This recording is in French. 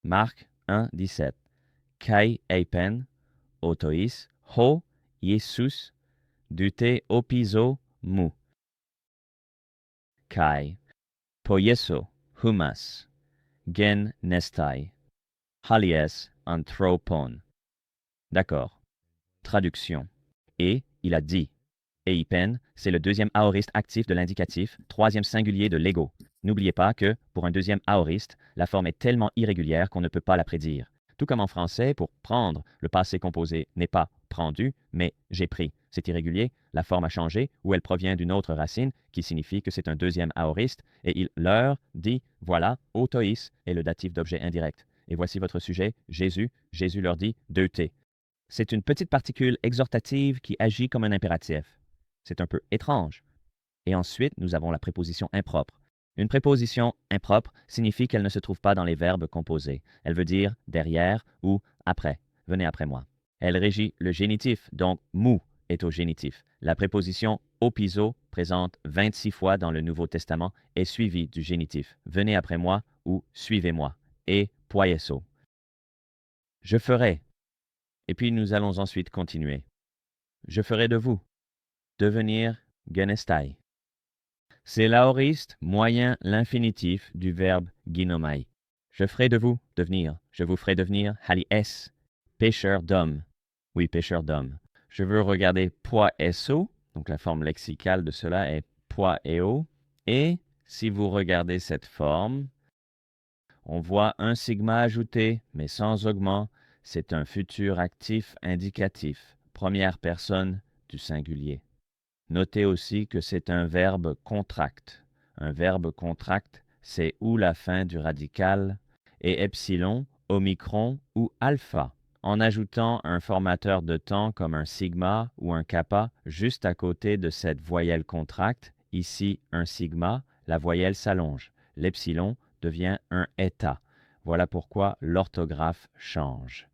Marc 1, 17. Kai eipen, autois, ho, Jesus, dute opiso mu. Kai, poieso, humas, gen nestai, halies anthropon. D'accord. Traduction. Et il a dit. Eipen, c'est le deuxième aoriste actif de l'indicatif, troisième singulier de l'ego. N'oubliez pas que, pour un deuxième aoriste, la forme est tellement irrégulière qu'on ne peut pas la prédire. Tout comme en français, pour prendre, le passé composé n'est pas prendu, mais j'ai pris. C'est irrégulier, la forme a changé, ou elle provient d'une autre racine, qui signifie que c'est un deuxième aoriste, et il leur dit, voilà, autois est le datif d'objet indirect. Et voici votre sujet, Jésus. Jésus leur dit, deuté. C'est une petite particule exhortative qui agit comme un impératif. C'est un peu étrange. Et ensuite, nous avons la préposition impropre. Une préposition impropre signifie qu'elle ne se trouve pas dans les verbes composés. Elle veut dire derrière ou après. Venez après moi. Elle régit le génitif, donc mou est au génitif. La préposition opiso, présente 26 fois dans le Nouveau Testament, est suivie du génitif. Venez après moi ou suivez-moi. Et poieso. Je ferai. Et puis nous allons ensuite continuer. Je ferai de vous. Devenir genestai. C'est l'aoriste moyen l'infinitif du verbe ginomai. Je ferai de vous devenir. Je vous ferai devenir halies, pêcheur d'hommes. Oui, pêcheur d'hommes. Je veux regarder poieso, donc la forme lexicale de cela est poieo. Et si vous regardez cette forme, on voit un sigma ajouté, mais sans augment. C'est un futur actif indicatif, première personne du singulier. Notez aussi que c'est un verbe contract. Un verbe contract, c'est ou la fin du radical, et epsilon, omicron ou alpha, en ajoutant un formateur de temps comme un sigma ou un kappa juste à côté de cette voyelle contracte, ici un sigma, la voyelle s'allonge. L'epsilon devient un eta. Voilà pourquoi l'orthographe change.